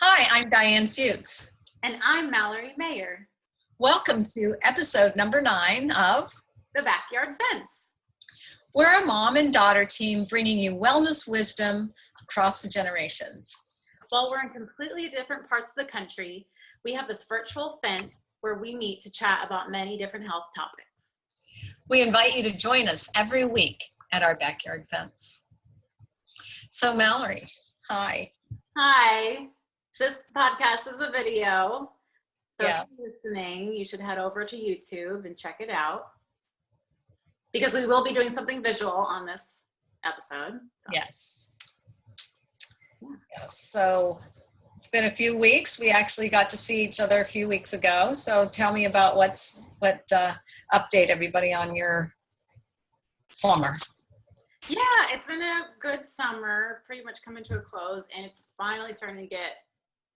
Hi, I'm Diane Fuchs. And I'm Malori Mayer. Welcome to episode number 9 of The Backyard Fence. We're a mom and daughter team bringing you wellness wisdom across the generations. While we're in completely different parts of the country, we have this virtual fence where we meet to chat about many different health topics. We invite you to join us every week at our backyard fence. So Malori, hi. Hi. This podcast is a video. So Yeah. if you're listening, you should head over to YouTube and check it out. Because we will be doing something visual on this episode. So. Yes. Yes. So it's been a few weeks. We actually got to see each other a few weeks ago. So tell me about update everybody on your summer. Yeah, it's been a good summer, pretty much coming to a close, and it's finally starting to get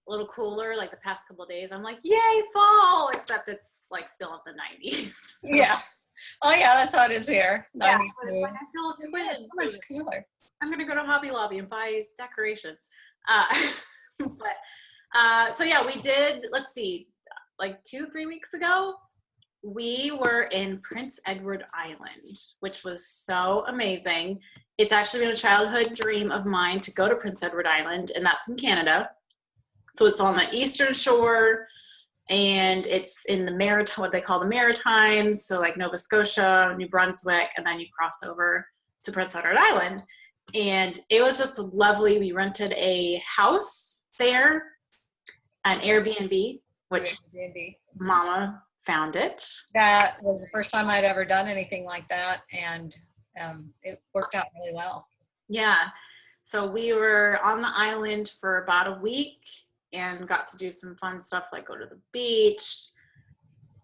a little cooler. Like the past couple of days, I'm like, yay, fall! Except it's like still in the 90s. So. Yeah. Oh yeah, that's how it is here. Yeah, but it's like I feel a twin. Yeah, it's so much cooler. I'm gonna go to Hobby Lobby and buy decorations. So yeah, we did. Let's see, like 2-3 weeks ago, we were in Prince Edward Island, which was so amazing. It's actually been a childhood dream of mine to go to Prince Edward Island, and that's in Canada. So it's on the eastern shore, and it's in the what they call the Maritimes, so like Nova Scotia, New Brunswick, and then you cross over to Prince Edward Island. And it was just lovely. We rented a house there, an Airbnb, which Mama found it. That was the first time I'd ever done anything like that, and it worked out really well. Yeah. So we were on the island for about a week and got to do some fun stuff like go to the beach,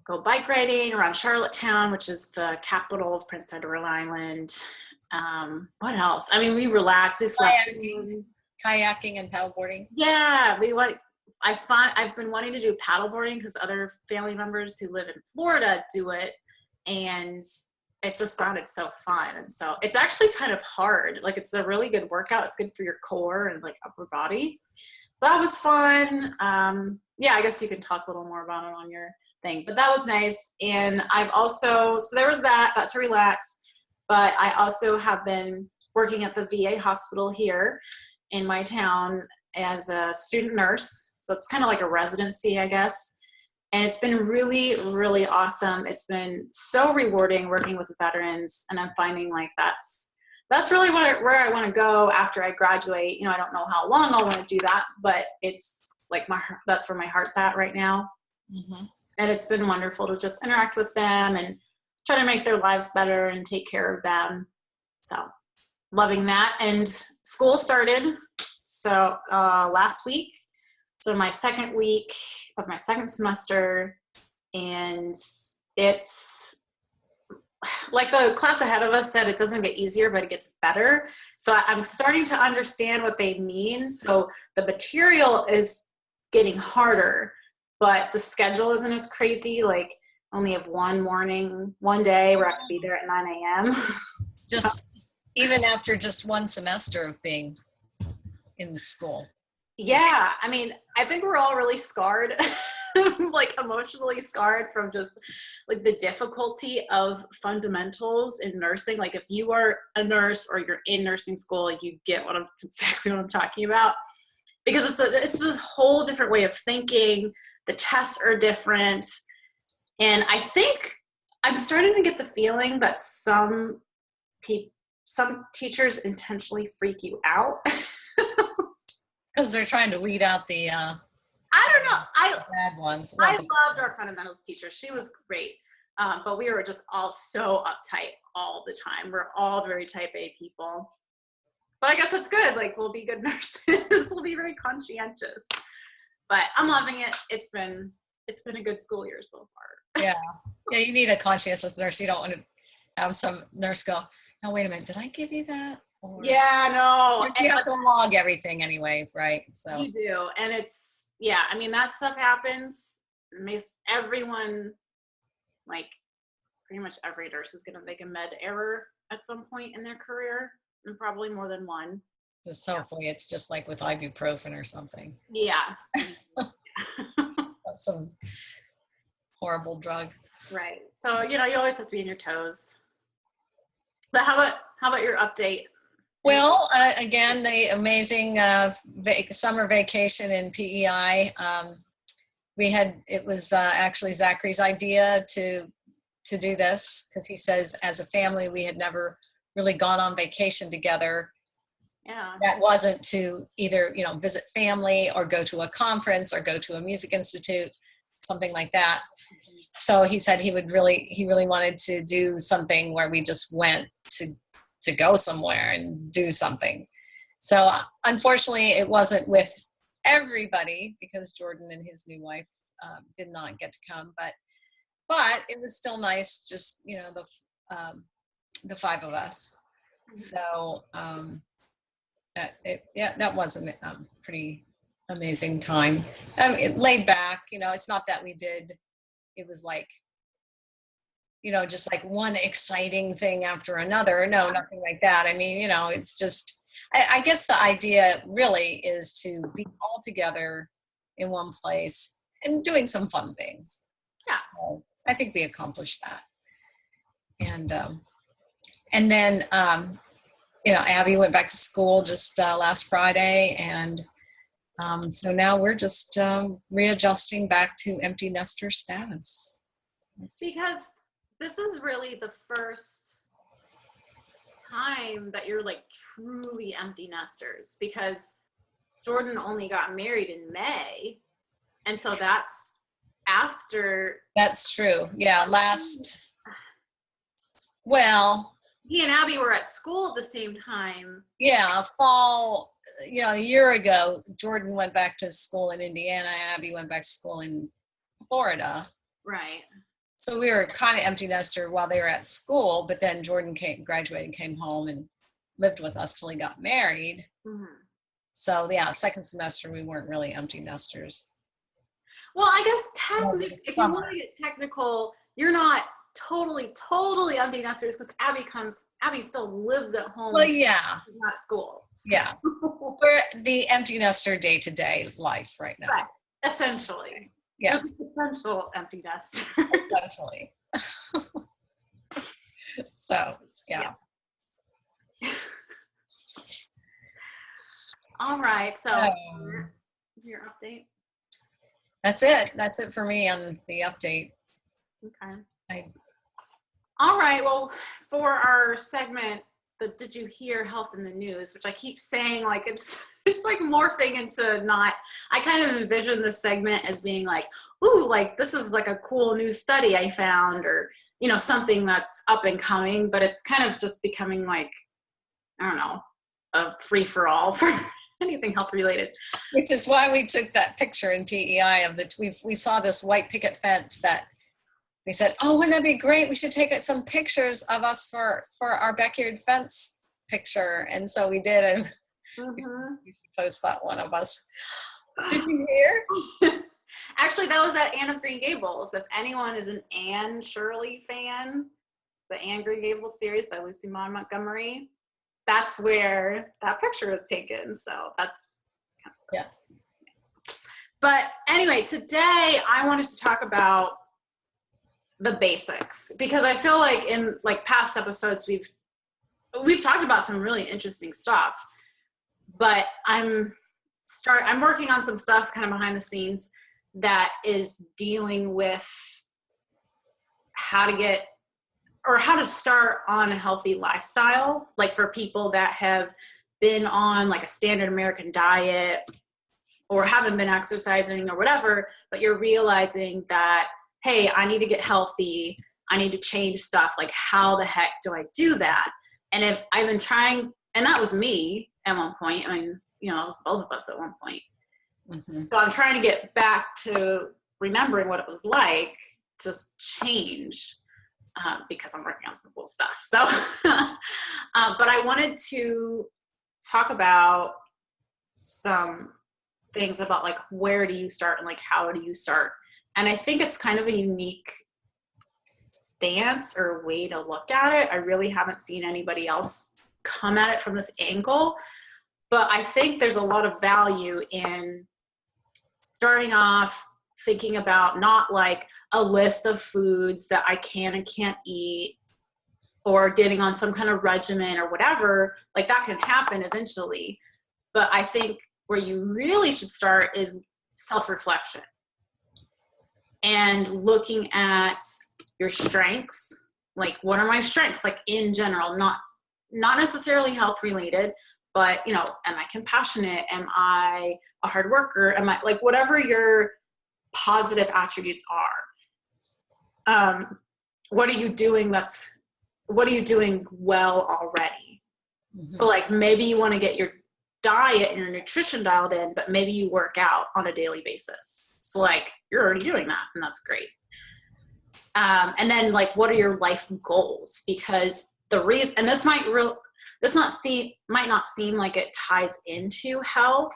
go bike riding around Charlottetown, which is the capital of Prince Edward Island. What else? I mean, we relaxed. We slept. Kayaking and paddleboarding. Yeah, I've been wanting to do paddleboarding because other family members who live in Florida do it, and it just sounded so fun. And so it's actually kind of hard. Like it's a really good workout. It's good for your core and like upper body. So that was fun. Yeah, I guess you can talk a little more about it on your thing, but that was nice. And so there was that, got to relax, but I also have been working at the VA hospital here in my town as a student nurse. So it's kind of like a residency, I guess. And it's been really, really awesome. It's been so rewarding working with the veterans. And I'm finding like that's really where I want to go after I graduate. You know, I don't know how long I'll want to do that, but it's like that's where my heart's at right now. Mm-hmm. And it's been wonderful to just interact with them and try to make their lives better and take care of them. So loving that. And school started so last week. So my second week of my second semester, and it's like the class ahead of us said, it doesn't get easier, but it gets better. So I'm starting to understand what they mean. So the material is getting harder, but the schedule isn't as crazy. Like only have one day where I have to be there at 9 a.m. Just even after just one semester of being in the school. Yeah, I mean, I think we're all really scarred, like emotionally scarred from just like the difficulty of fundamentals in nursing. Like if you are a nurse or you're in nursing school, like you get exactly what I'm talking about, because it's a whole different way of thinking. The tests are different, and I think I'm starting to get the feeling that some teachers intentionally freak you out. Because they're trying to weed out the I don't know. bad ones. I loved our fundamentals teacher. She was great. But we were just all so uptight all the time. We're all very type A people. But I guess that's good. Like we'll be good nurses. We'll be very conscientious. But I'm loving it. It's been a good school year so far. Yeah. Yeah, you need a conscientious nurse. You don't want to have some nurse go, no, wait a minute, did I give you that? Or, yeah, no. You have to log everything anyway, right? So you do. And it's, yeah, I mean, that stuff happens. It makes everyone, like, pretty much every nurse is going to make a med error at some point in their career, and probably more than one. Just hopefully it's just like with ibuprofen or something. Yeah. Not some horrible drug. Right. So, you always have to be on your toes. But how about your update? Well, again, the amazing summer vacation in PEI. It was actually Zachary's idea to do this, because he says as a family we had never really gone on vacation together. Yeah. That wasn't to either, visit family or go to a conference or go to a music institute, something like that. So he said he really wanted to do something where we just went to go somewhere and do something. So unfortunately it wasn't with everybody, because Jordan and his new wife did not get to come, but it was still nice, just the five of us. So that was a pretty amazing time. It laid back, it's not that it was like, just like one exciting thing after another. No, nothing like that. I mean, it's just, I guess the idea really is to be all together in one place and doing some fun things. Yeah. So I think we accomplished that. And then, Abby went back to school just last Friday. And so now we're just readjusting back to empty nester status. Because this is really the first time that you're like truly empty nesters, because Jordan only got married in May. And so that's after. That's true. Yeah. He and Abby were at school at the same time. Yeah. Fall, a year ago, Jordan went back to school in Indiana. Abby went back to school in Florida. Right. So we were kind of empty nester while they were at school, but then Jordan graduated, came home and lived with us till he got married. Mm-hmm. So yeah, second semester we weren't really empty nesters. Well, I guess technically, if you want to get technical, you're not totally empty nesters, because Abby still lives at home. Well, yeah. Not at school. So. Yeah. We're the empty nester day-to-day life right now. Right. Essentially. Yeah. It's essential empty nester. Essentially. So, yeah. All right. So, your update. That's it. That's it for me on the update. Okay. All right. Well, for our segment, the Did You Hear Health in the News, which I keep saying like it's like morphing into not. I kind of envision this segment as being like, ooh, like this is like a cool new study I found, or something that's up and coming. But it's kind of just becoming like, I don't know, a free for all for anything health related. Which is why we took that picture in PEI of we saw this white picket fence that we said, oh, wouldn't that be great? We should take some pictures of us for our backyard fence picture. And so we did, and we should post that one of us. Did you hear? Actually, that was at Anne of Green Gables. If anyone is an Anne Shirley fan, the Anne Green Gables series by Lucy Maud Montgomery, that's where that picture was taken. So that's yes. But anyway, today I wanted to talk about the basics, because I feel like in like past episodes we've talked about some really interesting stuff, but I'm working on some stuff kind of behind the scenes that is dealing with how to start on a healthy lifestyle, like for people that have been on like a standard American diet or haven't been exercising or whatever, but you're realizing that, hey, I need to get healthy, I need to change stuff, like how the heck do I do that? And if I've been trying, and that was me at one point, I mean, it was both of us at one point. Mm-hmm. So I'm trying to get back to remembering what it was like to change, because I'm working on some cool stuff. So, but I wanted to talk about some things about like, where do you start and like, how do you start? And I think it's kind of a unique stance or way to look at it. I really haven't seen anybody else come at it from this angle. But I think there's a lot of value in starting off thinking about not like a list of foods that I can and can't eat, or getting on some kind of regimen or whatever. Like that can happen eventually. But I think where you really should start is self-reflection and looking at your strengths. Like, what are my strengths? Like in general, not necessarily health related, but you know, am I compassionate? Am I a hard worker? Am I like, whatever your positive attributes are, what are you doing well already? Mm-hmm. So like, maybe you want to get your diet and your nutrition dialed in, but maybe you work out on a daily basis. So like, you're already doing that, and that's great. And then like, what are your life goals? Because the reason, and this might not seem like it ties into health,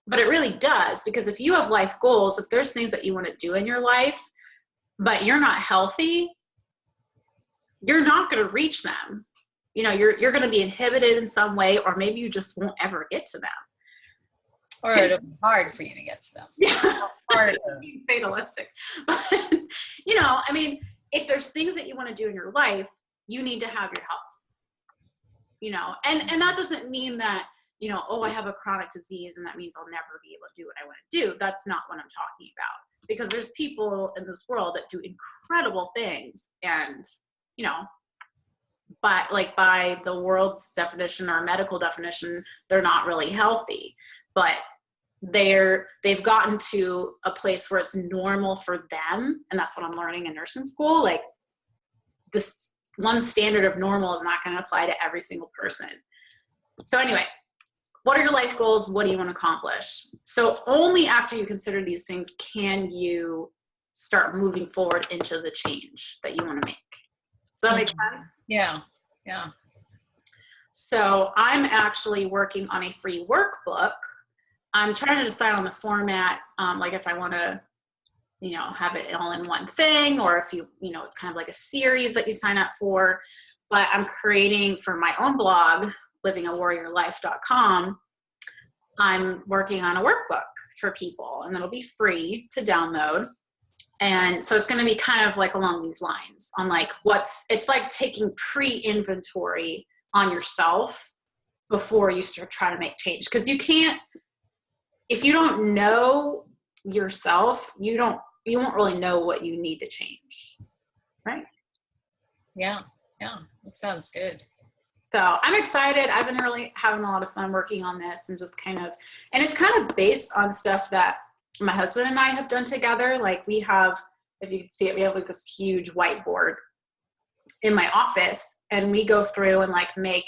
but it really does. Because if you have life goals, if there's things that you want to do in your life, but you're not healthy, you're not going to reach them. You know, you're going to be inhibited in some way, or maybe you just won't ever get to them. Or it'll be hard for you to get to them. Yeah, harder. Fatalistic. But, you know, I mean, if there's things that you want to do in your life, you need to have your health. You know, and that doesn't mean that, you know, oh, I have a chronic disease and that means I'll never be able to do what I want to do. That's not what I'm talking about. Because there's people in this world that do incredible things, and, you know, but like by the world's definition or medical definition, they're not really healthy. But they've gotten to a place where it's normal for them, and that's what I'm learning in nursing school. Like, this one standard of normal is not going to apply to every single person. So anyway, what are your life goals? What do you want to accomplish? So only after you consider these things can you start moving forward into the change that you want to make. Does that make sense? Yeah. So I'm actually working on a free workbook. I'm trying to decide on the format, like if I want to, you know, have it all in one thing, or if you know, it's kind of like a series that you sign up for. But I'm creating for my own blog, livingawarriorlife.com. I'm working on a workbook for people, and it'll be free to download. And so it's going to be kind of like along these lines on like it's like taking pre-inventory on yourself before you start trying to make change. Because you can't, if you don't know yourself, you won't really know what you need to change. Right? Yeah. That sounds good. So I'm excited. I've been really having a lot of fun working on this, and just and it's kind of based on stuff that my husband and I have done together. Like, we have, if you can see it, we have like this huge whiteboard in my office, and we go through and like make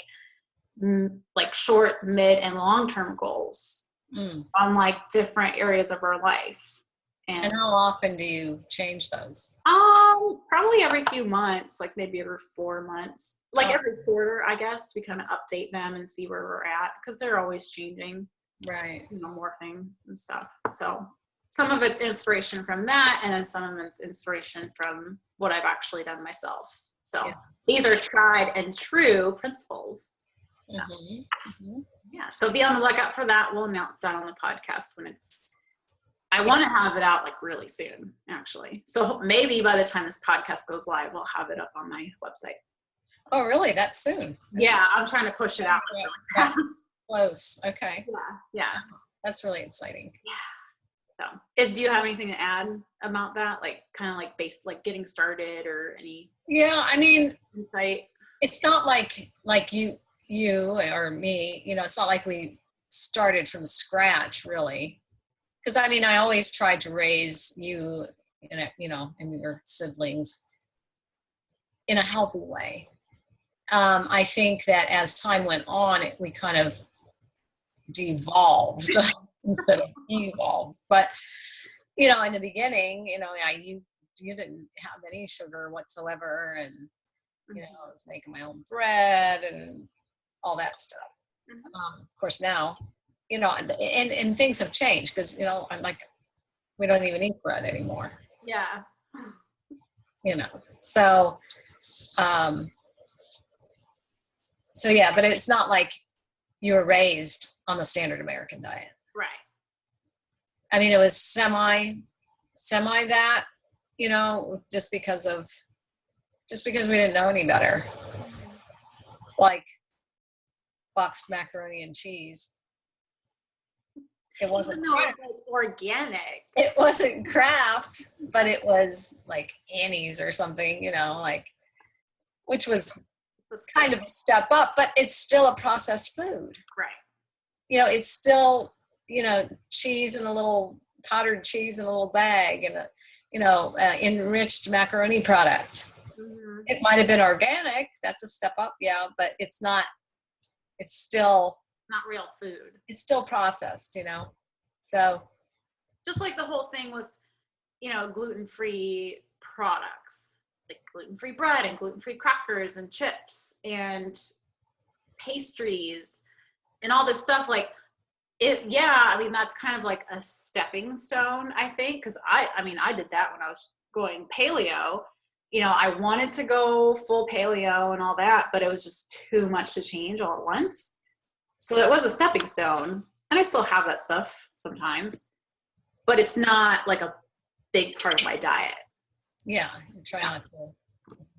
like short, mid, and long-term goals on like different areas of our life. And how often do you change those? Probably every few months, like maybe every 4 months, like every quarter, I guess. We kind of update them and see where we're at, because they're always changing, right? You know, morphing and stuff. So some of it's inspiration from that, and then some of it's inspiration from what I've actually done myself. So these are tried and true principles. Mm-hmm. Mm-hmm. Yeah. So be on the lookout for that. We'll announce that on the podcast when I want to have it out like really soon, actually. So maybe by the time this podcast goes live, we'll have it up on my website. Oh, really? That soon? Yeah, I'm trying to push it out really fast. Close. Okay. Yeah. That's really exciting. Yeah. So, do you have anything to add about that? Like, kind of like getting started, or any? Yeah, I mean, insight. It's not like you or me. You know, it's not like we started from scratch, really. Because I mean, I always tried to raise you, and your siblings in a healthy way. I think that as time went on, we kind of devolved instead of evolved. But in the beginning, you didn't have any sugar whatsoever, and I was making my own bread and all that stuff. Of course, now. And things have changed, because, I'm like, we don't even eat bread anymore. Yeah. So yeah, but it's not like you were raised on the standard American diet. Right. I mean, it was semi that, you know, just because we didn't know any better. Like boxed macaroni and cheese. It wasn't Even though it's like organic. It wasn't Kraft, but it was like Annie's or something, you know, like, which was kind of a step up, but it's still a processed food. Right. You know, it's still, you know, cheese in a little powdered cheese in a little bag and a, you know, enriched macaroni product. Mm-hmm. It might have been organic. That's a step up. Yeah. But it's not, it's still not real food. It's still processed, you know? So just like the whole thing with, you know, gluten-free products, like gluten-free bread and gluten-free crackers and chips and pastries and all this stuff. Like I mean, that's kind of like a stepping stone, I think. Cause I mean, I did that when I was going paleo. You know, I wanted to go full paleo and all that, but it was just too much to change all at once. So it was a stepping stone. And I still have that stuff sometimes, but it's not like a big part of my diet. Yeah, try not to.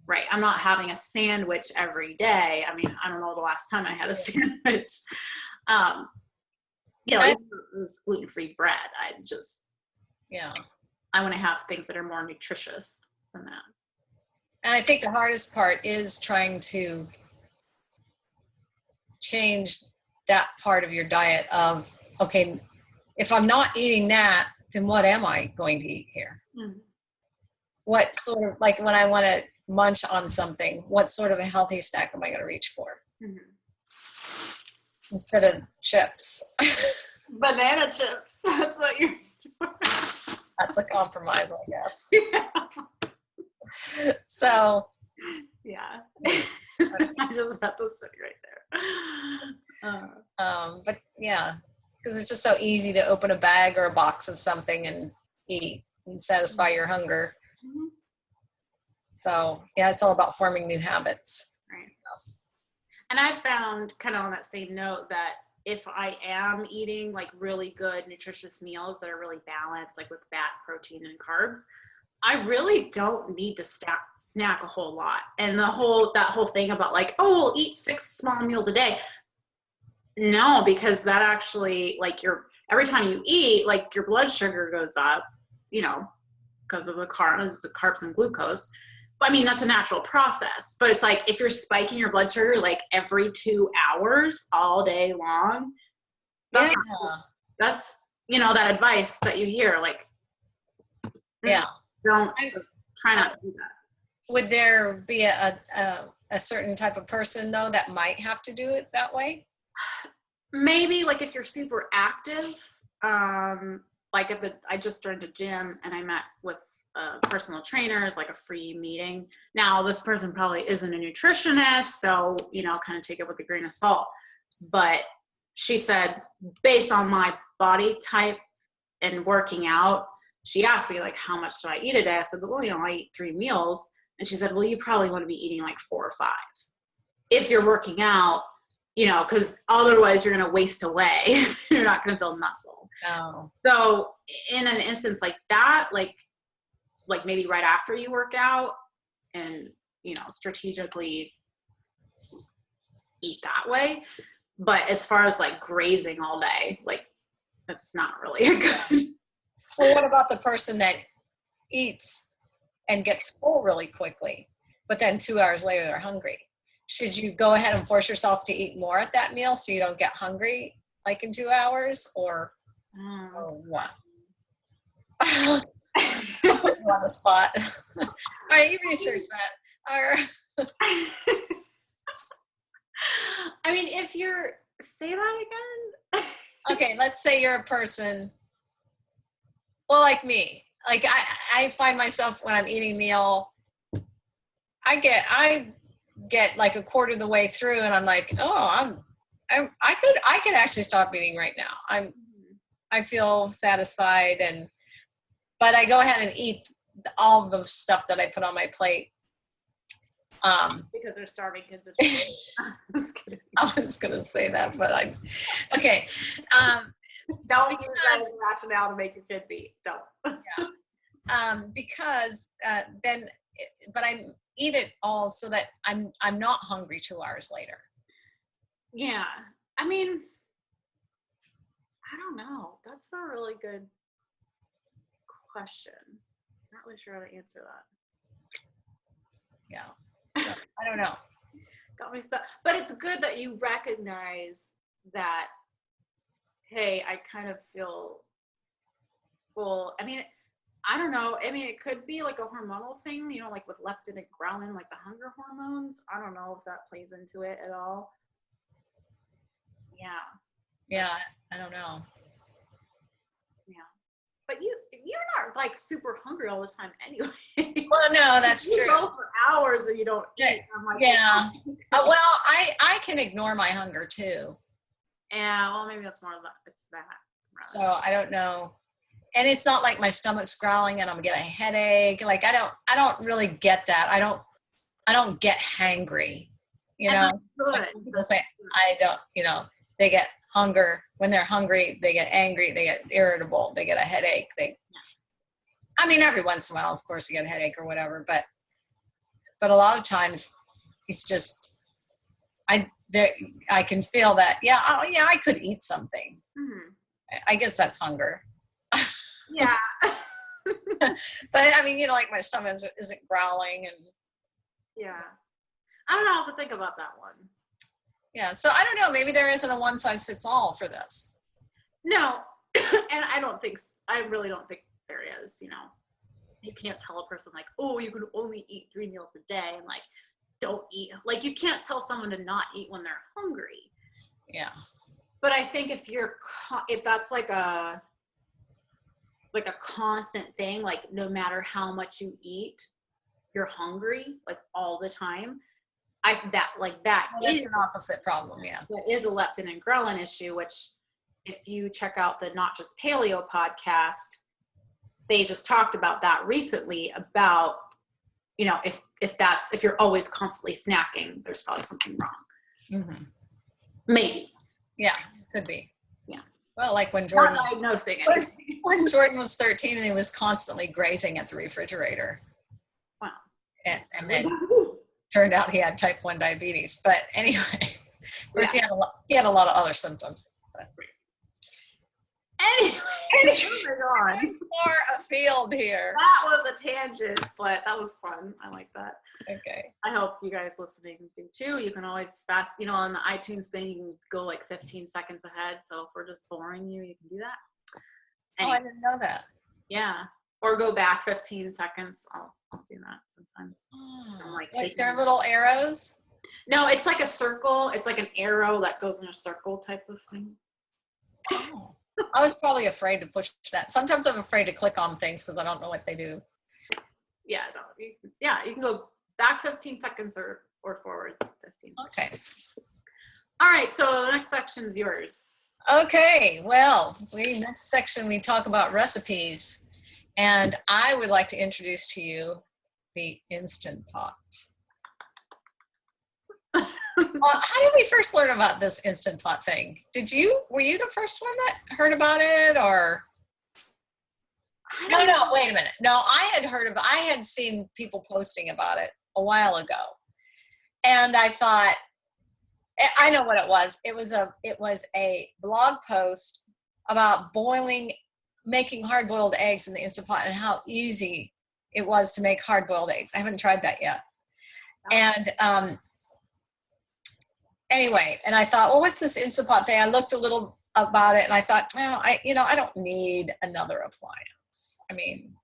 Right. I'm not having a sandwich every day. I mean, I don't know the last time I had a sandwich. You know, even if it was gluten-free bread, I want to have things that are more nutritious than that. And I think the hardest part is trying to change that part of your diet of, okay, if I'm not eating that, then what am I going to eat here? Mm-hmm. What sort of, like when I want to munch on something, what sort of a healthy snack am I going to reach for? Mm-hmm. Instead of chips. Banana chips. That's what you're doing. That's a compromise, I guess. Yeah. So. Yeah. I just have to sit right there. But yeah, because it's just so easy to open a bag or a box of something and eat and satisfy your hunger. Mm-hmm. So yeah, it's all about forming new habits. Right. Yes. And I've found, kind of on that same note, that if I am eating like really good nutritious meals that are really balanced, like with fat, protein, and carbs, I really don't need to snack a whole lot. And that whole thing about like, oh, we'll eat 6 small meals a day. No, because that actually, like, every time you eat, like, your blood sugar goes up, you know, because of the carbs and glucose. But I mean, that's a natural process. But it's like, if you're spiking your blood sugar like every 2 hours all day long, that's you know, that advice that you hear, like, try not to do that. Would there be a certain type of person though that might have to do it that way? Maybe like if you're super active, like I just joined a gym and I met with personal trainers, like a free meeting. Now this person probably isn't a nutritionist, so, you know, kind of take it with a grain of salt. But she said, based on my body type and working out, she asked me like, how much do I eat a day? I said, well, you know, I eat 3 meals. And she said, well, you probably want to be eating like 4 or 5 if you're working out, you know, because otherwise you're going to waste away. You're not going to build muscle. Oh. So in an instance like that, like maybe right after you work out and, you know, strategically eat that way. But as far as like grazing all day, like that's not really a good. Well, what about the person that eats and gets full really quickly, but then 2 hours later they're hungry? Should you go ahead and force yourself to eat more at that meal so you don't get hungry like in 2 hours, or what? I'll put you on the spot. All right, you research that. I mean, say that again. Okay, let's say you're a person, well, like me. Like I find myself when I'm eating a meal, I get like a quarter of the way through and I'm like, oh, I could actually stop eating right now. I feel satisfied, but I go ahead and eat all the stuff that I put on my plate. Because they're starving kids. Just kidding. I was going to say that, but okay. Don't use that as a rationale to make your kids eat. Don't. Yeah. Because then, but I eat it all so that I'm not hungry 2 hours later. Yeah. I mean, I don't know. That's a really good question. Not really sure how to answer that. Yeah. So, I don't know. Got me stuck. But it's good that you recognize that, hey, I kind of feel full. I mean, I don't know. I mean, it could be like a hormonal thing, you know, like with leptin and ghrelin, like the hunger hormones. I don't know if that plays into it at all. Yeah. Yeah, I don't know. Yeah. But you're not like super hungry all the time anyway. Well, no, that's you true. go for hours and you don't eat. I'm like, yeah. Well, I can ignore my hunger too. Yeah, well, maybe that's more of that. It's that. So I don't know. And it's not like my stomach's growling and I'm getting a headache. Like I don't really get that. I don't get hangry. You know, good. People say I don't. You know, they get hunger when they're hungry. They get angry. They get irritable. They get a headache. I mean, every once in a while, of course, you get a headache or whatever. But a lot of times, it's just I can feel that. Yeah, yeah, I could eat something. Mm-hmm. I guess that's hunger. Yeah. But I mean, you know, like my stomach isn't growling and. Yeah. I don't know how to think about that one. Yeah, so I don't know. Maybe there isn't a one size fits all for this. No, and I really don't think there is. You know, you can't tell a person like, oh, you can only eat 3 meals a day, and like, don't eat. Like, you can't tell someone to not eat when they're hungry. Yeah. But I think if that's like a constant thing, like no matter how much you eat, you're hungry like all the time. That's an opposite problem. Yeah. That is a leptin and ghrelin issue, which if you check out the Not Just Paleo podcast, they just talked about that recently about, you know, if you're always constantly snacking, there's probably something wrong. Mm-hmm. Maybe. Yeah, could be. Yeah. Well, like when Jordan. Not diagnosing it. When Jordan was 13 and he was constantly grazing at the refrigerator. Wow. And then turned out he had type 1 diabetes. But anyway, of course, he had a lot of other symptoms. But. Anyway, moving on. Far afield here. That was a tangent, but that was fun. I like that. Okay. I hope you guys listening do too. You can always on the iTunes thing, you can go like 15 seconds ahead. So if we're just boring you can do that. Anyway. Oh, I didn't know that. Yeah. Or go back 15 seconds. I'll do that sometimes. Like they're little arrows? No, it's like a circle. It's like an arrow that goes in a circle type of thing. Oh. I was probably afraid to push that. Sometimes I'm afraid to click on things because I don't know what they do. Yeah, no, you can go back 15 seconds or forward 15. Okay. All right, so the next section is yours. Okay, well, next section we talk about recipes, and I would like to introduce to you the Instant Pot. How did we first learn about this Instant Pot thing? Were you the first one that heard about it, or? No, wait a minute. No, I had seen people posting about it a while ago. And I thought, I know what it was. It was a blog post about making hard-boiled eggs in the Instant Pot and how easy it was to make hard-boiled eggs. I haven't tried that yet. And, anyway, and I thought, well, what's this Instant Pot thing? I looked a little about it and I thought, well, I don't need another appliance. I mean,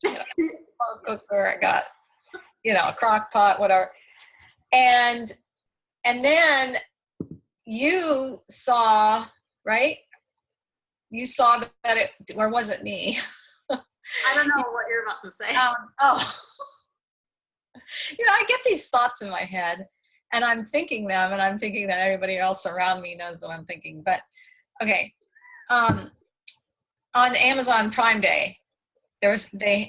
slow cooker, I got, a crock pot, whatever. And then you saw, right? You saw that or was it me? I don't know what you're about to say. I get these thoughts in my head and I'm thinking them and I'm thinking that everybody else around me knows what I'm thinking. But okay. On Amazon Prime Day,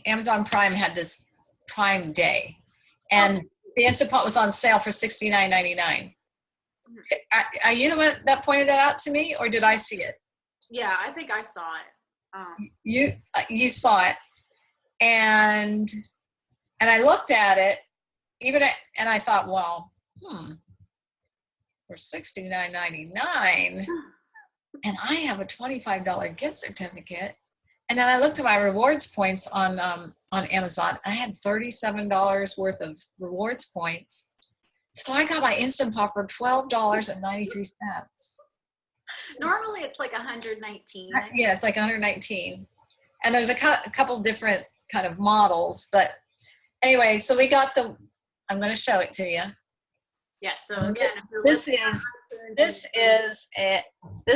Amazon Prime had this Prime Day, and the Instant Pot was on sale for $69.99. Are you the one that pointed that out to me, or did I see it? Yeah, I think I saw it. You saw it, and I looked at it, and I thought, well, for $69.99, and I have a $25 gift certificate. And then I looked at my rewards points on Amazon. I had $37 worth of rewards points. So I got my Instant Pot for $12.93. Normally it's like 119. Yeah, it's like 119. And there's a couple different kind of models. But anyway, so we got I'm going to show it to you. Yes. So again, this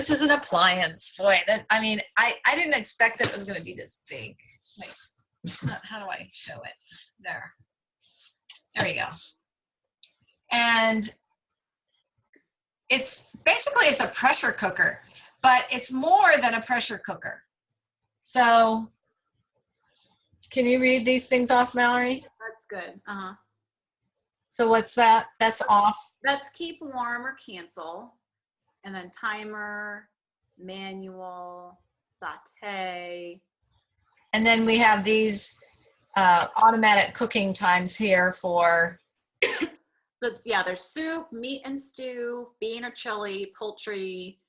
is an appliance. Boy, I didn't expect that it was going to be this big. Wait, how do I show it? There we go. And it's a pressure cooker, but it's more than a pressure cooker. So can you read these things off, Mallory? That's good. So what's that? That's off. That's keep warm or cancel. And then timer, manual, saute. And then we have these automatic cooking times here for. There's soup, meat and stew, bean or chili, poultry,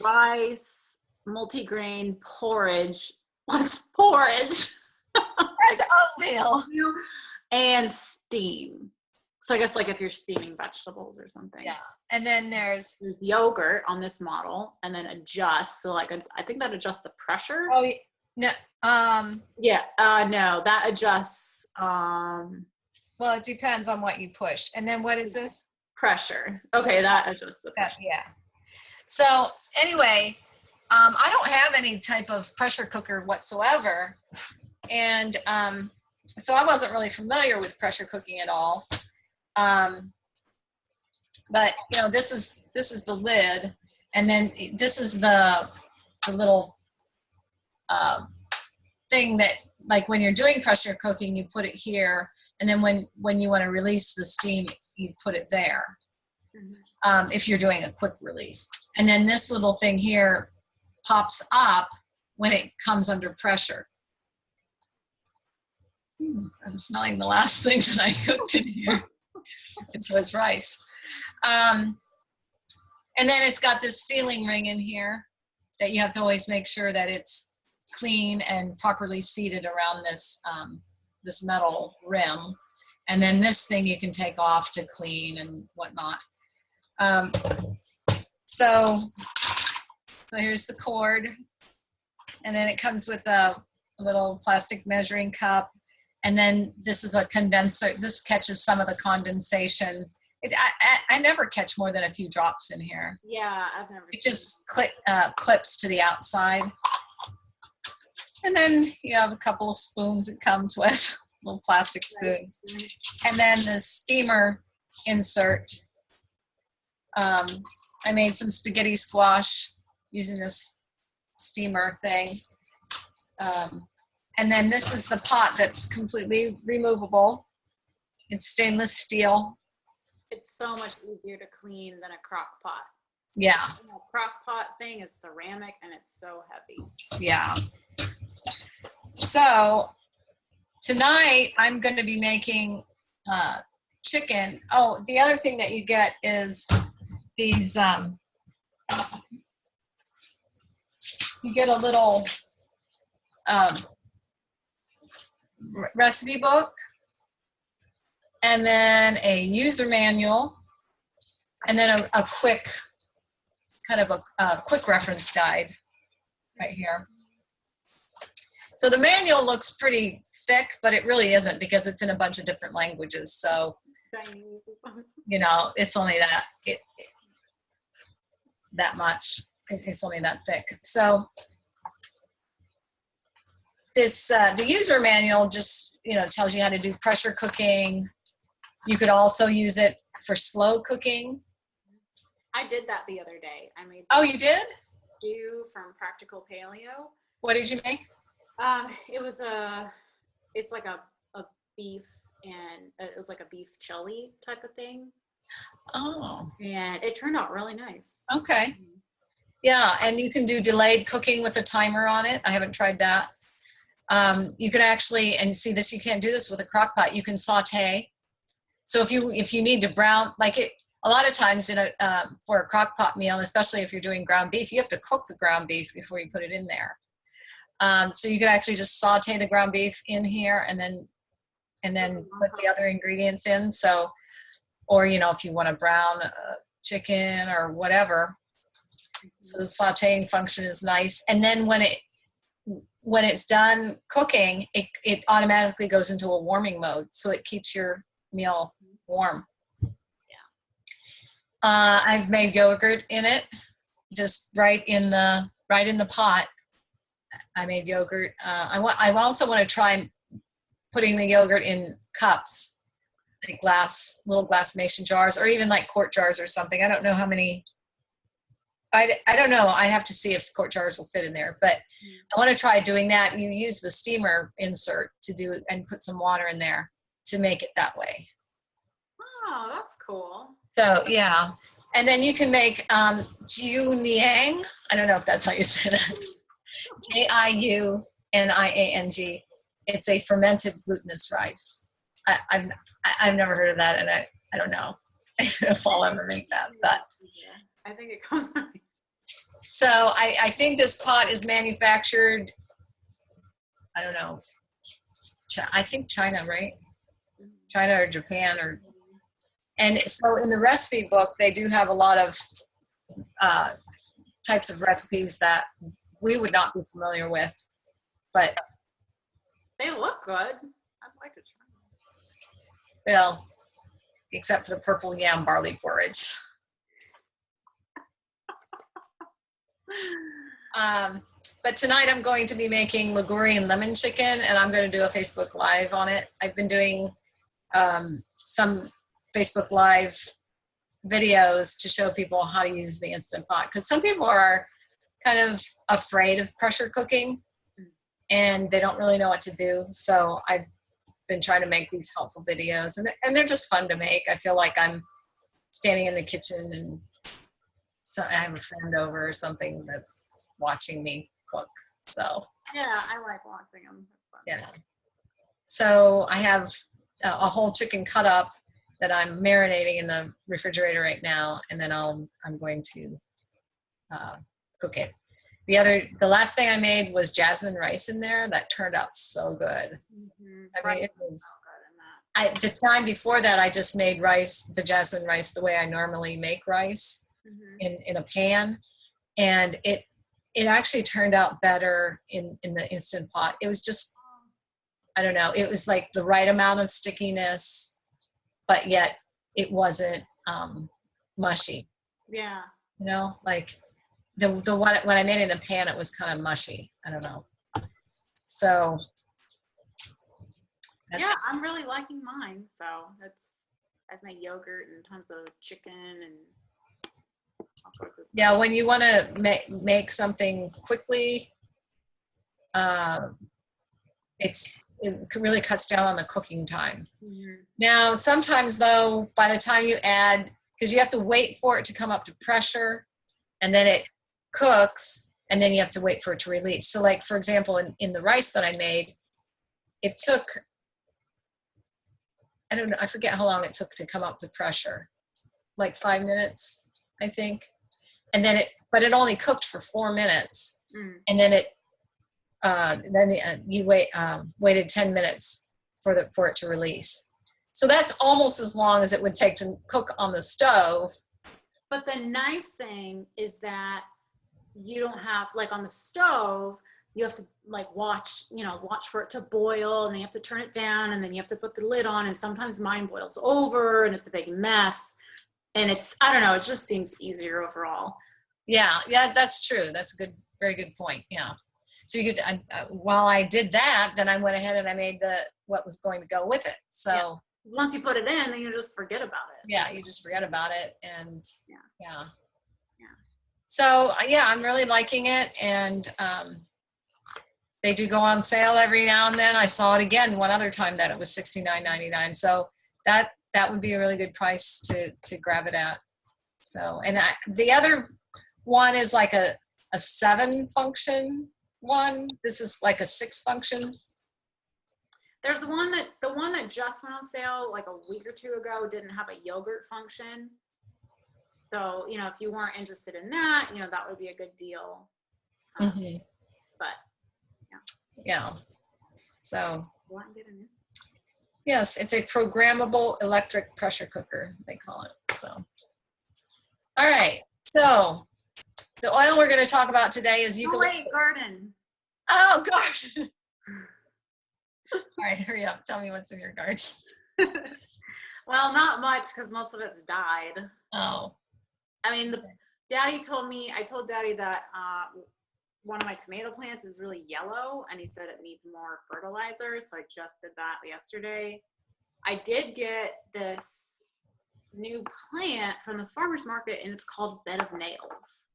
rice, multigrain, porridge. What's porridge? That's oatmeal. And steam. So I guess like if you're steaming vegetables or something. Yeah. And then there's yogurt on this model, and then adjust. So like I think that adjusts the pressure. Oh no. No, that adjusts. Well, it depends on what you push. And then what is this? Pressure. Okay, that adjusts the pressure. Yeah. So anyway, I don't have any type of pressure cooker whatsoever, and so I wasn't really familiar with pressure cooking at all. But this is the lid, and then this is the little thing that, like, when you're doing pressure cooking, you put it here, and then when you want to release the steam, you put it there. If you're doing a quick release, and then this little thing here pops up when it comes under pressure. I'm smelling the last thing that I cooked in here, which was rice. And then it's got this sealing ring in here that you have to always make sure that it's clean and properly seated around this this metal rim. And then this thing you can take off to clean and whatnot. So here's the cord, and then it comes with a little plastic measuring cup, and then this is a condenser. This catches some of the condensation. I never catch more than a few drops in here. Yeah, I've never. It just clips to the outside, and then you have a couple of spoons it comes with, little plastic spoons, and then the steamer insert. I made some spaghetti squash using this steamer thing. And then this is the pot that's completely removable. It's stainless steel. It's so much easier to clean than a crock pot. Yeah. A crock pot thing is ceramic and it's so heavy. Yeah. So tonight I'm going to be making chicken. Oh, the other thing that you get is these, you get a little recipe book, and then a user manual, and then a quick, kind of a quick reference guide right here. So the manual looks pretty thick, but it really isn't, because it's in a bunch of different languages. So, it's only that much. It's only that thick. So this the user manual just tells you how to do pressure cooking. You could also use it for slow cooking. I did that the other day. I made. Oh, you did? Stew from Practical Paleo. What did you make? It's like a beef and it was like a beef chili type of thing. Oh, And it turned out really nice. okay. Yeah, and you can do delayed cooking with a timer on it. I haven't tried that. You can actually, and see this, you can't do this with a crock pot. You can saute. So if you need to brown, like it, a lot of times for a crock pot meal, especially if you're doing ground beef, you have to cook the ground beef before you put it in there. So you can actually just saute the ground beef in here and then put the other ingredients in. So, or, if you want to brown chicken or whatever. So the sauteing function is nice. And then when it's done cooking, it automatically goes into a warming mode. So it keeps your meal warm. I've made yogurt in it, just right in the pot. I made yogurt. I also want to try putting the yogurt in cups, like little glass mason jars, or even like quart jars or something. I don't know how many. I don't know. I have to see if quart jars will fit in there, but I want to try doing that. You use the steamer insert to do it and put some water in there to make it that way. Oh, that's cool. So yeah, and then you can make jiuniang. I don't know if that's how you say that. Jiuniang. It's a fermented glutinous rice. I've never heard of that, and I don't know if I'll ever make that. But I think it comes out. So I think this pot is manufactured, I don't know, I think China, right? China or Japan, and so in the recipe book, they do have a lot of types of recipes that we would not be familiar with, but they look good. I'd like to try them. Well, except for the purple yam barley porridge. But tonight I'm going to be making Ligurian lemon chicken, and I'm going to do a Facebook Live on it. I've been doing some Facebook Live videos to show people how to use the Instant Pot, because some people are kind of afraid of pressure cooking and they don't really know what to do. So I've been trying to make these helpful videos, and they're just fun to make. I feel like I'm standing in the kitchen and so I have a friend over or something that's watching me cook. So yeah, I like watching them. Yeah. So I have a whole chicken cut up that I'm marinating in the refrigerator right now, and then I'm going to cook it. The last thing I made was jasmine rice in there. That turned out so good. I mean, it was. The time before that, I just made the jasmine rice, the way I normally make rice. In a pan, and it actually turned out better in the Instant Pot. It was just, I don't know, it was like the right amount of stickiness, but yet it wasn't mushy. Yeah. Like the one when I made it in the pan, it was kind of mushy. I don't know. So yeah, I'm really liking mine. So I've made yogurt and tons of chicken and. Yeah, when you want to make something quickly, it really cuts down on the cooking time. Now, sometimes though, by the time you add, because you have to wait for it to come up to pressure, and then it cooks, and then you have to wait for it to release. So like, for example, in the rice that I made, it took, I don't know, I forget how long it took to come up to pressure, like 5 minutes, I think. And then but it only cooked for 4 minutes. And then you waited 10 minutes for it to release. So that's almost as long as it would take to cook on the stove. But the nice thing is that you don't have, like on the stove, you have to like watch for it to boil, and then you have to turn it down, and then you have to put the lid on, and sometimes mine boils over and it's a big mess. And I don't know, it just seems easier overall. Yeah, that's true. That's very good point. Yeah. So you could, while I did that, then I went ahead and I made what was going to go with it. So yeah. Once you put it in, then you just forget about it. Yeah, you just forget about it, and yeah. So yeah, I'm really liking it, and they do go on sale every now and then. I saw it again one other time that it was $69.99. So that would be a really good price to grab it at. So, and the other one is like a 7 function one. This is like a 6 function. There's the one that just went on sale like a week or two ago didn't have a yogurt function. So, you know, if you weren't interested in that, you know, that would be a good deal. But yeah. So yes, it's a programmable electric pressure cooker, they call it. So, all right. So the oil we're going to talk about today is eucalyptus. Garden. Oh, garden. All right, hurry up. Tell me what's in your garden. Well, not much because most of it's died. Oh. I mean, Daddy told me, I told Daddy that one of my tomato plants is really yellow and he said it needs more fertilizer. So I just did that yesterday. I did get this new plant from the farmer's market and it's called Bed of Nails.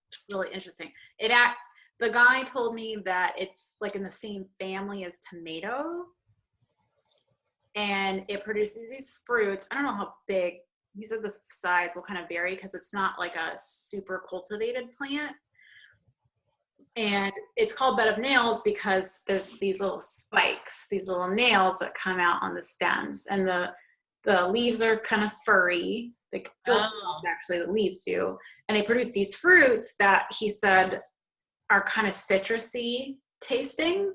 It's really interesting. The guy told me that it's like in the same family as tomato and it produces these fruits. I don't know how big, he said the size will kind of vary because it's not like a super cultivated plant. And it's called Bed of Nails because there's these little spikes, these little nails that come out on the stems, and the leaves are kind of furry. Like actually the leaves do, and they produce these fruits that he said are kind of citrusy tasting.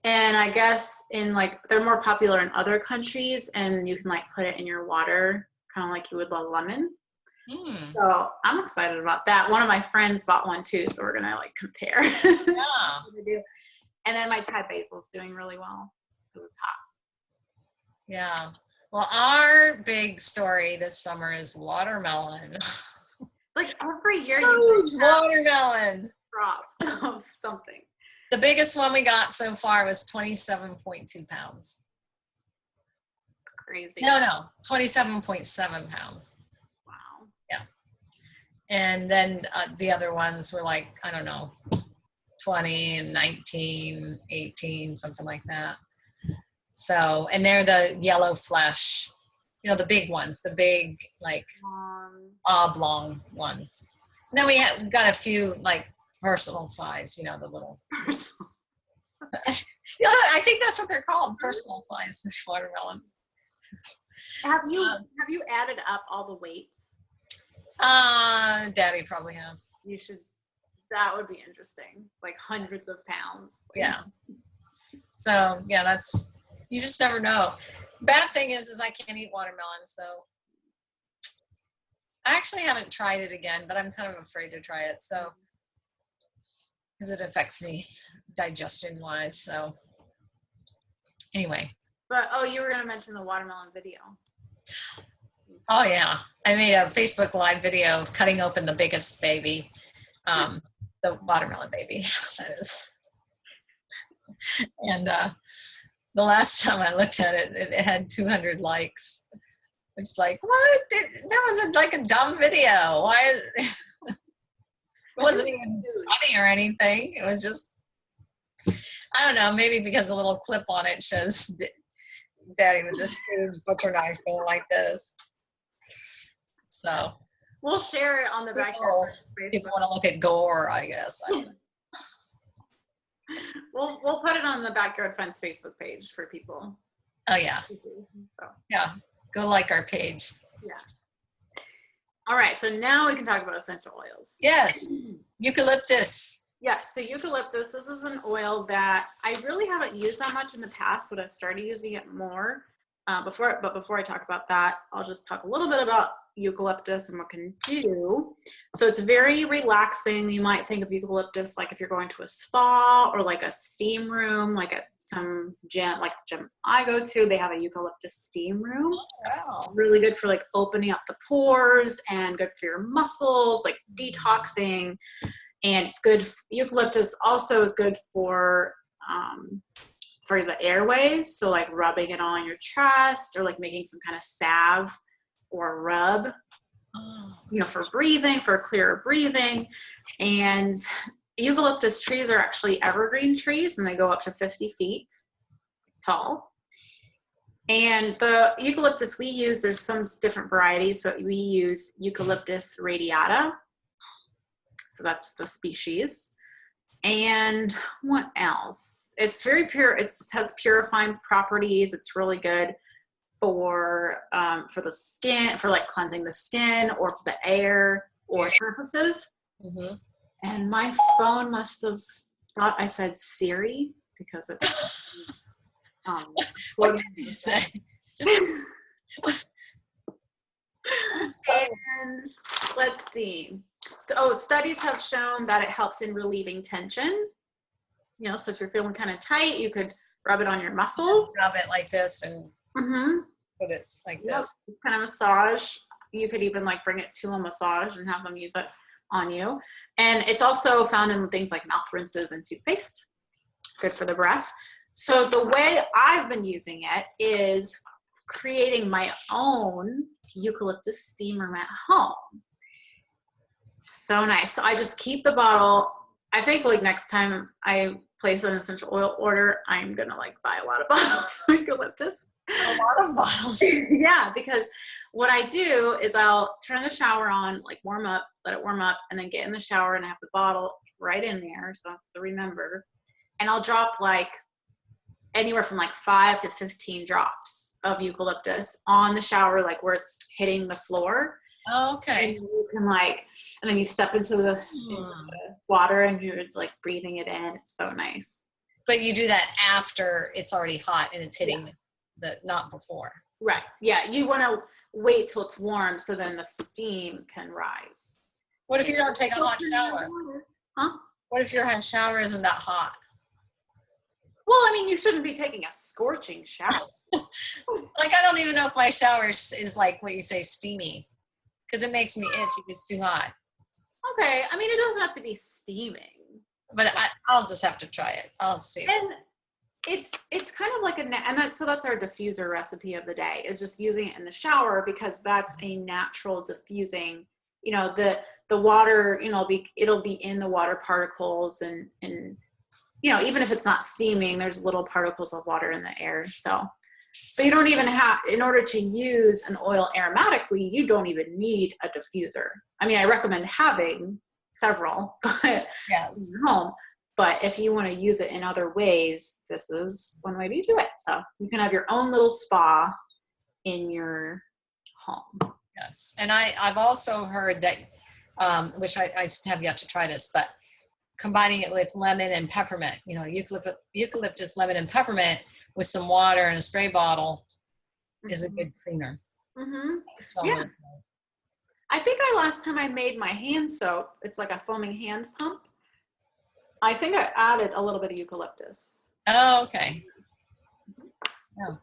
And I guess they're more popular in other countries, and you can like put it in your water, kind of like you would a lemon. So I'm excited about that. One of my friends bought one too, so we're gonna like compare. Yeah. And then my Thai basil's doing really well. It was hot. Yeah. Well, our big story this summer is watermelon. Like every year huge watermelon crop of something. The biggest one we got so far was 27.2 pounds. Crazy. No, 27.7 pounds. Wow. Yeah. And then the other ones were like, I don't know, 20 and 19, 18, something like that. So, and they're the yellow flesh, you know, the big ones, the big, like, oblong ones. And then we got a few, like, personal size, you know, the little. Yeah, I think that's what they're called, personal size watermelons. Have you added up all the weights? Daddy probably has. You should. That would be interesting. Like hundreds of pounds. Yeah. So yeah, you just never know. Bad thing is I can't eat watermelon, so I actually haven't tried it again, but I'm kind of afraid to try it. So because it affects me digestion wise. So anyway. But you were gonna mention the watermelon video. Oh yeah, I made a Facebook Live video of cutting open the biggest baby, the watermelon baby. That is. And the last time I looked at it, it had 200 likes. It's like, what? That was like a dumb video. Why? It wasn't even funny or anything. It was just, I don't know, maybe because a little clip on it shows Daddy with this huge butcher knife going like this. So we'll share it on the backyard. People want to look at gore, I guess. I don't know. We'll put it on the Backyard Fence Facebook page for people. Oh yeah. So. Yeah. Go like our page. Yeah. All right. So now we can talk about essential oils. Yes. Eucalyptus. Yes. So eucalyptus, this is an oil that I really haven't used that much in the past, but I've started using it more. Before I talk about that, I'll just talk a little bit about eucalyptus and what it can do. So it's very relaxing. You might think of eucalyptus like if you're going to a spa or like a steam room, like at some gym, like the gym I go to, they have a eucalyptus steam room. Oh, wow. Really good for like opening up the pores and good for your muscles, like detoxing. And it's good. Eucalyptus also is good for the airways. So like rubbing it on your chest or like making some kind of salve or rub, you know, for breathing, for clearer breathing. And eucalyptus trees are actually evergreen trees, and they go up to 50 feet tall. And the eucalyptus we use, there's some different varieties, but we use Eucalyptus radiata. So that's the species. And what else? It's very pure. It has purifying properties. It's really good for the skin, for like cleansing the skin, or for the air or surfaces. Mm-hmm. And my phone must have thought I said Siri because it's what did you say? And let's see. So studies have shown that it helps in relieving tension. You know, so if you're feeling kind of tight, you could rub it on your muscles. Rub it like this and put it like this. Kind of massage. You could even like bring it to a massage and have them use it on you. And it's also found in things like mouth rinses and toothpaste. Good for the breath. So the way I've been using it is creating my own eucalyptus steamer at home. So nice. So I just keep the bottle. I think like next time I place an essential oil order, I'm going to like buy a lot of bottles of eucalyptus. A lot of bottles. Yeah, because what I do is I'll turn the shower on, like warm up, let it warm up, and then get in the shower and have the bottle right in there. So remember. And I'll drop like anywhere from like 5 to 15 drops of eucalyptus on the shower, like where it's hitting the floor. Oh, okay. And you can like, and then you step into the water and you're like breathing it in. It's so nice. But you do that after it's already hot and it's hitting the, not before. Right. Yeah. You want to wait till it's warm so then the steam can rise. What if you don't take a hot shower? Huh? What if your shower isn't that hot? Well, I mean, you shouldn't be taking a scorching shower. Like, I don't even know if my shower is like what you say, steamy. Because it makes me itch if it's too hot. Okay. I mean, it doesn't have to be steaming. But I'll just have to try it. I'll see. And it's kind of like that's our diffuser recipe of the day, is just using it in the shower, because that's a natural diffusing, you know, the water, you know, it'll be in the water particles and, you know, even if it's not steaming, there's little particles of water in the air. So you don't even have, in order to use an oil aromatically, you don't even need a diffuser. I mean, I recommend having several, but home. But if you want to use it in other ways, this is one way to do it. So you can have your own little spa in your home. Yes. And I've also heard that, which I have yet to try this, but combining it with lemon and peppermint, you know, eucalyptus, lemon, and peppermint with some water and a spray bottle is a good cleaner. Mm-hmm. Yeah. I think last time I made my hand soap, it's like a foaming hand pump. I think I added a little bit of eucalyptus. Oh, okay. Yeah.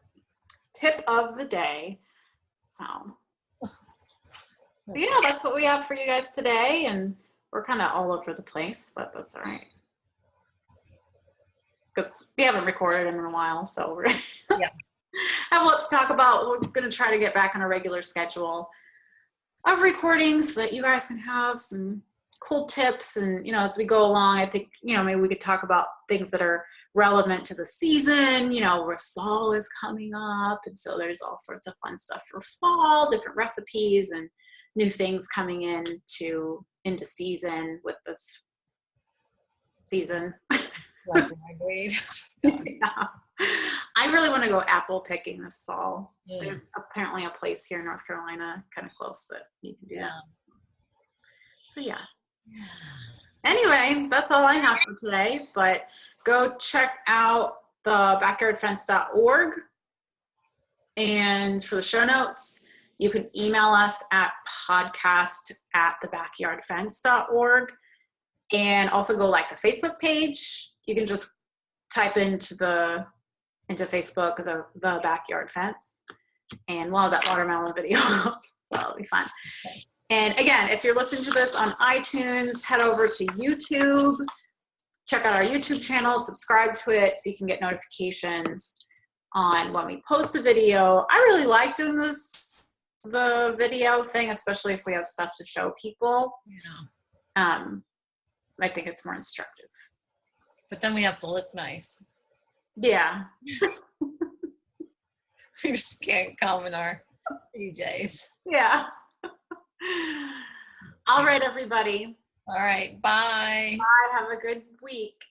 Tip of the day. So yeah, that's what we have for you guys today. And we're kind of all over the place, but that's all right. Because we haven't recorded in a while, so we're have lots to talk about. We're going to try to get back on a regular schedule of recordings so that you guys can have some cool tips. And, you know, as we go along, I think, you know, maybe we could talk about things that are relevant to the season, you know, where fall is coming up. And so there's all sorts of fun stuff for fall, different recipes and new things coming into season with this season. Like ragweed. Yeah. I really want to go apple picking this fall. Mm. There's apparently a place here in North Carolina kind of close that you can do that. So yeah. Anyway, that's all I have for today, but go check out the backyardfence.org. And for the show notes, you can email us at podcast@thebackyardfence.org, and also go like the Facebook page. You can just type into Facebook the Backyard Fence, and we'll have that watermelon video. So that'll be fun. Okay. And again, if you're listening to this on iTunes, head over to YouTube, check out our YouTube channel, subscribe to it so you can get notifications on when we post a video. I really like doing the video thing, especially if we have stuff to show people. Yeah. I think it's more instructive. But then we have to look nice. Yeah. We just can't come in our PJs. Yeah. All right, everybody. All right. Bye. Bye. Have a good week.